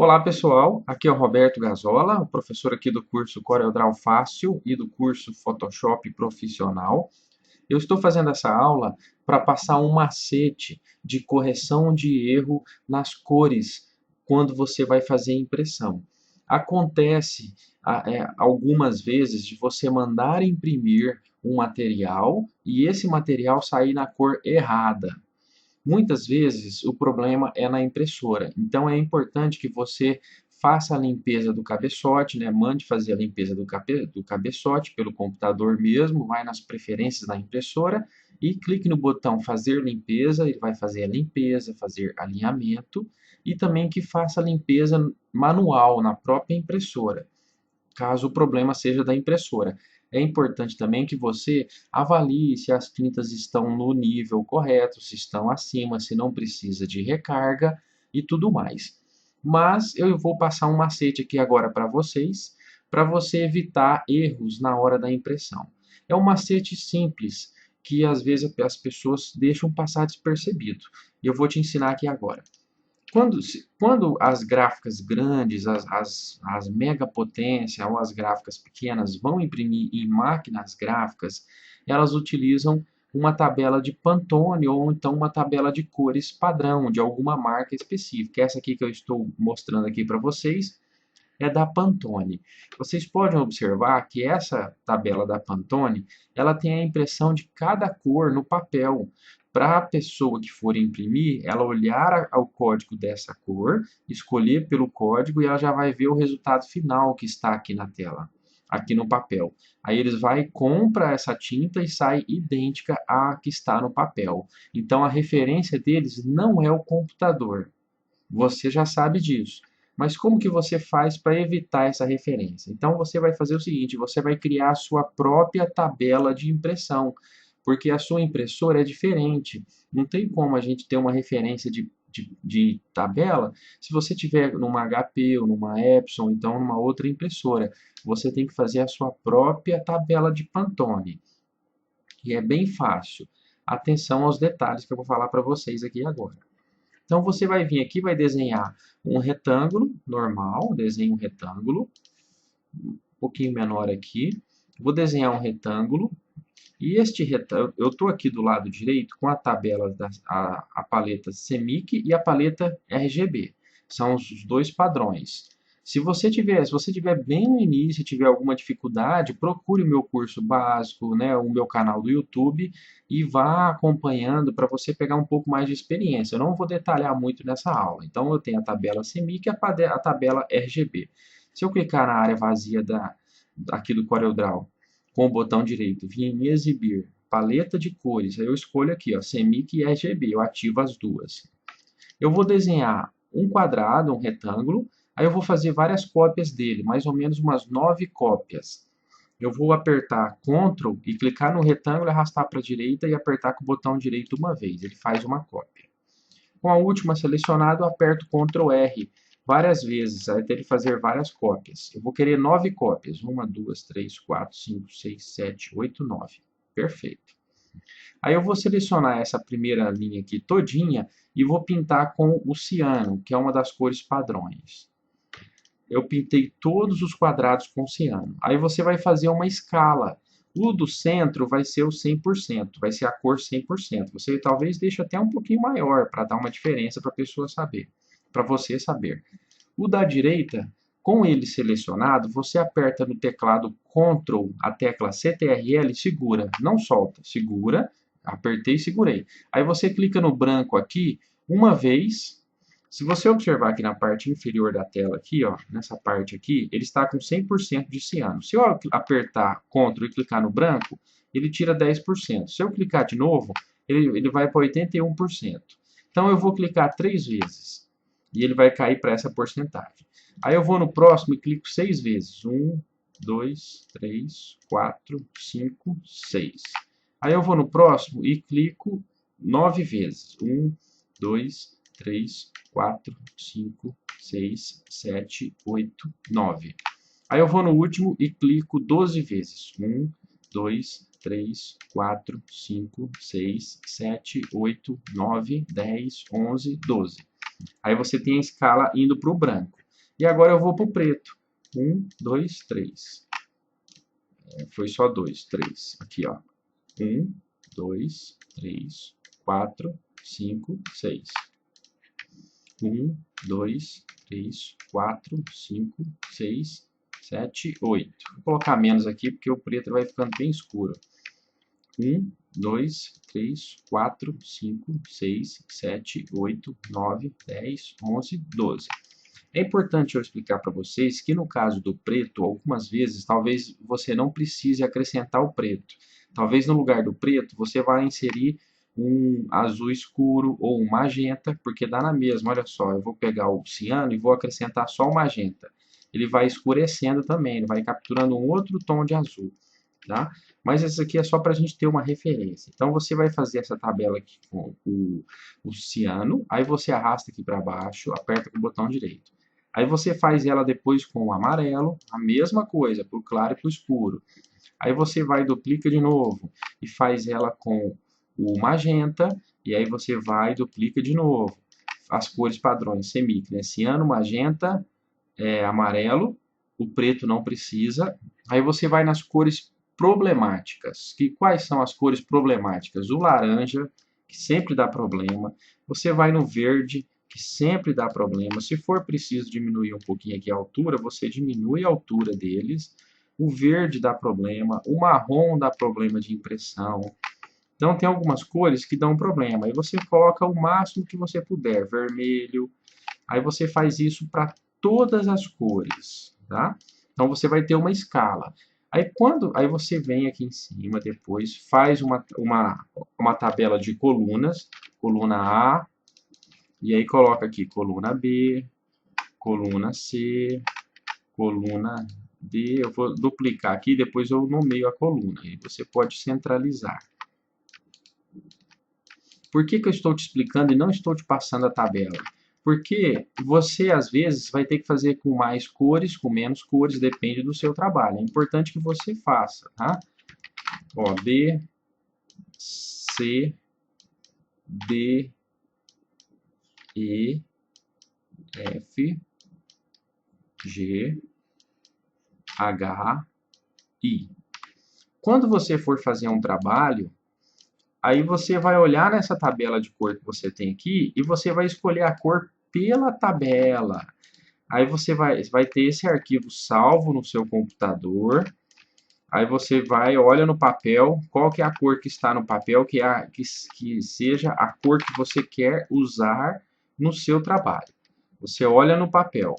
Olá pessoal, aqui é o Roberto Gazola, o professor aqui do curso CorelDRAW Fácil e do curso Photoshop Profissional. Eu estou fazendo essa aula para passar um macete de correção de erro nas cores quando você vai fazer impressão. Acontece algumas vezes de você mandar imprimir um material e esse material sair na cor errada. Muitas vezes o problema é na impressora, então é importante que você faça a limpeza do cabeçote, né? Mande fazer a limpeza do cabeçote pelo computador mesmo, vai nas preferências da impressora e clique no botão fazer limpeza, ele vai fazer a limpeza, fazer alinhamento e também que faça a limpeza manual na própria impressora, caso o problema seja da impressora. É importante também que você avalie se as tintas estão no nível correto, se estão acima, se não precisa de recarga e tudo mais. Mas eu vou passar um macete aqui agora para você evitar erros na hora da impressão. É um macete simples que às vezes as pessoas deixam passar despercebido. E eu vou te ensinar aqui agora. Quando as gráficas grandes, as megapotência ou as gráficas pequenas vão imprimir em máquinas gráficas, elas utilizam uma tabela de Pantone ou então uma tabela de cores padrão de alguma marca específica. Essa aqui que eu estou mostrando aqui para vocês é da Pantone. Vocês podem observar que essa tabela da Pantone, ela tem a impressão de cada cor no papel. Para a pessoa que for imprimir, ela olhar o código dessa cor, escolher pelo código e ela já vai ver o resultado final que está aqui na tela, aqui no papel. Aí eles vai, compra essa tinta e sai idêntica à que está no papel. Então a referência deles não é o computador. Você já sabe disso. Mas como que você faz para evitar essa referência? Então você vai fazer o seguinte, você vai criar a sua própria tabela de impressão, porque a sua impressora é diferente. Não tem como a gente ter uma referência de tabela se você tiver numa HP ou numa Epson, então numa outra impressora. Você tem que fazer a sua própria tabela de Pantone. E é bem fácil. Atenção aos detalhes que eu vou falar para vocês aqui agora. Então você vai vir aqui, vai desenhar um retângulo normal, desenho um retângulo, um pouquinho menor aqui. Vou desenhar um retângulo, e este retângulo, eu estou aqui do lado direito com a tabela, a paleta CMYK e a paleta RGB. São os dois padrões. Se você tiver bem no início e tiver alguma dificuldade, procure o meu curso básico, né, o meu canal do YouTube e vá acompanhando para você pegar um pouco mais de experiência. Eu não vou detalhar muito nessa aula. Então eu tenho a tabela CMYK e a tabela RGB. Se eu clicar na área vazia aqui do CorelDRAW com o botão direito, vir em exibir, paleta de cores, aí eu escolho aqui, ó, CMYK e RGB, eu ativo as duas. Eu vou desenhar um quadrado, um retângulo, aí eu vou fazer várias cópias dele, mais ou menos umas 9 cópias. Eu vou apertar Ctrl e clicar no retângulo, arrastar para a direita e apertar com o botão direito uma vez, ele faz uma cópia. Com a última selecionada, eu aperto Ctrl R várias vezes, até ele fazer várias cópias. Eu vou querer 9 cópias. 1, 2, 3, 4, 5, 6, 7, 8, 9. Perfeito. Aí eu vou selecionar essa primeira linha aqui todinha e vou pintar com o ciano, que é uma das cores padrões. Eu pintei todos os quadrados com ciano. Aí você vai fazer uma escala. O do centro vai ser o 100%, vai ser a cor 100%. Você talvez deixe até um pouquinho maior para dar uma diferença para a pessoa saber, para você saber. O da direita, com ele selecionado, você aperta no teclado Ctrl, a tecla CTRL e segura, não solta, segura, apertei e segurei. Aí você clica no branco aqui uma vez. Se você observar aqui na parte inferior da tela, aqui, ó, nessa parte aqui, ele está com 100% de ciano. Se eu apertar Ctrl e clicar no branco, ele tira 10%. Se eu clicar de novo, ele vai para 81%. Então eu vou clicar 3 vezes e ele vai cair para essa porcentagem. Aí eu vou no próximo e clico 6 vezes. 1, 2, 3, 4, 5, 6. Aí eu vou no próximo e clico 9 vezes. 1, 2, 3, 4, 5, 6, 7, 8, 9. Aí eu vou no último e clico 12 vezes. 1, 2, 3, 4, 5, 6, 7, 8, 9, 10, 11, 12. Aí você tem a escala indo para o branco. E agora eu vou para o preto. 1, 2, 3. Foi só 2, 3. Aqui, ó. 1, 2, 3, 4, 5, 6. 1, 2, 3, 4, 5, 6, 7, 8. Vou colocar menos aqui porque o preto vai ficando bem escuro. 1, 2, 3, 4, 5, 6, 7, 8, 9, 10, 11, 12. É importante eu explicar para vocês que no caso do preto, algumas vezes, talvez você não precise acrescentar o preto. Talvez no lugar do preto você vai inserir um azul escuro ou um magenta, porque dá na mesma. Olha só, eu vou pegar o ciano e vou acrescentar só o magenta. Ele vai escurecendo também, ele vai capturando um outro tom de azul. Tá? Mas isso aqui é só para a gente ter uma referência. Então, você vai fazer essa tabela aqui com o ciano, aí você arrasta aqui para baixo, aperta com o botão direito. Aí você faz ela depois com o amarelo, a mesma coisa, para o claro e para o escuro. Aí você vai, duplica de novo e faz ela com o magenta, e aí você vai, duplica de novo. As cores padrões, semic, né? Ciano, magenta, amarelo, o preto não precisa. Aí você vai nas cores problemáticas. Quais são as cores problemáticas? O laranja, que sempre dá problema. Você vai no verde, que sempre dá problema. Se for preciso diminuir um pouquinho aqui a altura, você diminui a altura deles. O verde dá problema, o marrom dá problema de impressão. Então tem algumas cores que dão problema. Aí você coloca o máximo que você puder, vermelho. Aí você faz isso para todas as cores, tá? Então você vai ter uma escala. Aí você vem aqui em cima depois, faz uma tabela de colunas, coluna A, e aí coloca aqui coluna B, coluna C, coluna D. Eu vou duplicar aqui, depois eu nomeio a coluna. Aí você pode centralizar. Por que eu estou te explicando e não estou te passando a tabela? Porque você, às vezes, vai ter que fazer com mais cores, com menos cores, depende do seu trabalho. É importante que você faça, tá? Ó, B, C, D, E, F, G, H, I. Quando você for fazer um trabalho, aí você vai olhar nessa tabela de cor que você tem aqui e você vai escolher a cor pela tabela. Aí você vai ter esse arquivo salvo no seu computador. Aí você vai, olha no papel, qual que é a cor que está no papel, que seja a cor que você quer usar no seu trabalho. Você olha no papel.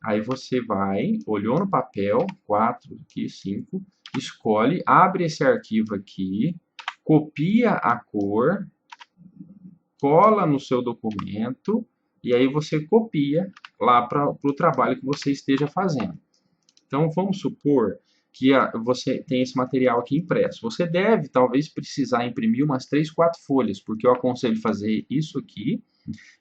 Aí você vai, olhou no papel, 4, aqui, 5, escolhe, abre esse arquivo aqui, copia a cor, cola no seu documento, e aí você copia lá para o trabalho que você esteja fazendo. Então, vamos supor que você tem esse material aqui impresso. Você deve, talvez, precisar imprimir umas 3, 4 folhas, porque eu aconselho fazer isso aqui,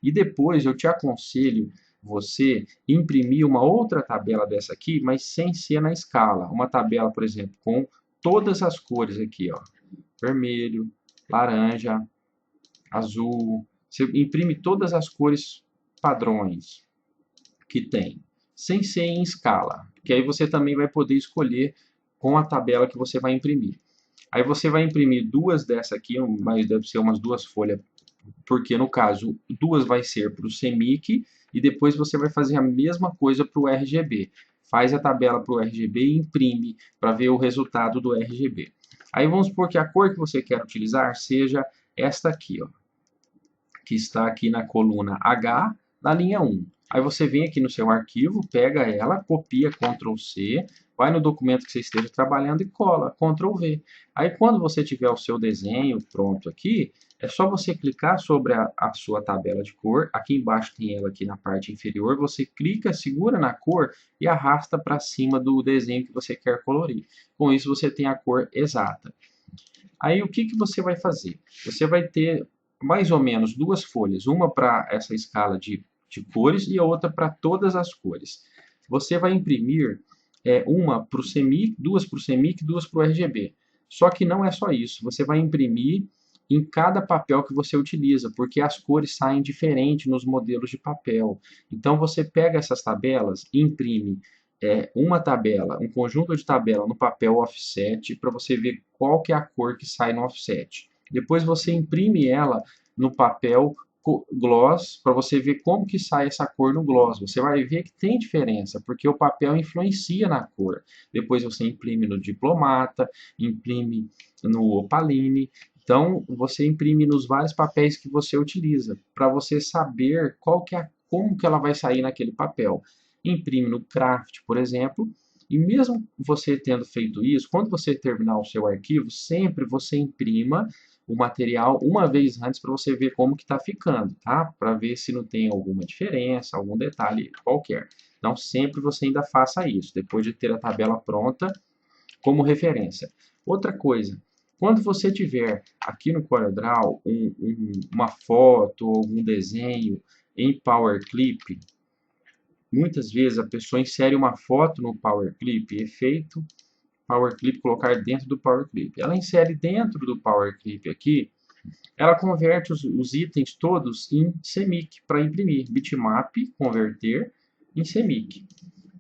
e depois eu te aconselho você imprimir uma outra tabela dessa aqui, mas sem ser na escala. Uma tabela, por exemplo, com todas as cores aqui, ó. Vermelho, laranja, azul. Você imprime todas as cores padrões que tem, sem ser em escala, que aí você também vai poder escolher com a tabela que você vai imprimir. Aí você vai imprimir duas dessa aqui, mas deve ser umas 2 folhas, porque no caso, 2 vai ser para o CMYK e depois você vai fazer a mesma coisa para o RGB. Faz a tabela para o RGB e imprime para ver o resultado do RGB. Aí vamos supor que a cor que você quer utilizar seja esta aqui, ó, que está aqui na coluna H, na linha 1. Aí você vem aqui no seu arquivo, pega ela, copia, Ctrl C, vai no documento que você esteja trabalhando e cola, Ctrl V. Aí quando você tiver o seu desenho pronto aqui, é só você clicar sobre a sua tabela de cor, aqui embaixo tem ela aqui na parte inferior, você clica, segura na cor e arrasta para cima do desenho que você quer colorir. Com isso você tem a cor exata. Aí o que você vai fazer? Você vai ter mais ou menos 2 folhas, uma para essa escala de cores e a outra para todas as cores. Você vai imprimir uma para o CMYK, 2 para o CMYK e 2 para o RGB. Só que não é só isso, você vai imprimir em cada papel que você utiliza, porque as cores saem diferentes nos modelos de papel. Então você pega essas tabelas e imprime uma tabela, um conjunto de tabela no papel offset para você ver qual que é a cor que sai no offset. Depois você imprime ela no papel gloss para você ver como que sai essa cor no gloss. Você vai ver que tem diferença, porque o papel influencia na cor. Depois você imprime no diplomata, imprime no opaline. Então, você imprime nos vários papéis que você utiliza, para você saber como que ela vai sair naquele papel. Imprime no craft, por exemplo, e mesmo você tendo feito isso, quando você terminar o seu arquivo, sempre você imprima o material uma vez antes para você ver como que está ficando, tá? Para ver se não tem alguma diferença, algum detalhe qualquer. Então, sempre você ainda faça isso, depois de ter a tabela pronta como referência. Outra coisa, quando você tiver aqui no CorelDRAW uma foto ou algum desenho em PowerClip, muitas vezes a pessoa insere uma foto no PowerClip, efeito, PowerClip, colocar dentro do PowerClip. Ela insere dentro do PowerClip aqui, ela converte os itens todos em CMYK para imprimir. Bitmap, converter em CMYK.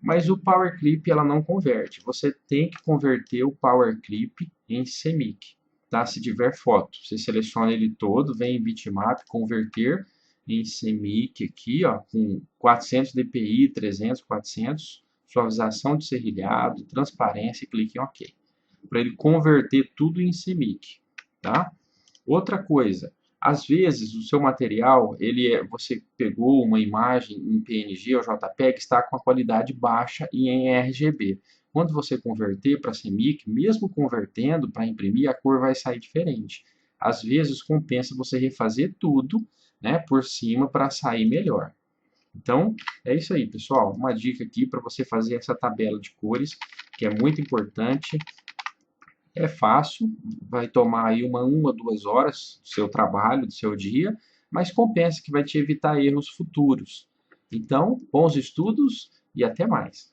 Mas o PowerClip ela não converte. Você tem que converter o PowerClip em CMYK. Tá? Se tiver foto, você seleciona ele todo, vem em Bitmap, converter em CMYK aqui, ó, com 400 dpi, 300, 400, suavização de serrilhado, transparência, clique em OK. Para ele converter tudo em CMYK. Tá? Outra coisa, às vezes o seu material, você pegou uma imagem em PNG ou JPEG, está com a qualidade baixa e em RGB. Quando você converter para CMYK, mesmo convertendo para imprimir, a cor vai sair diferente. Às vezes compensa você refazer tudo, né, por cima para sair melhor. Então, é isso aí, pessoal. Uma dica aqui para você fazer essa tabela de cores, que é muito importante. É fácil, vai tomar aí uma, 2 horas do seu trabalho, do seu dia, mas compensa que vai te evitar erros futuros. Então, bons estudos e até mais.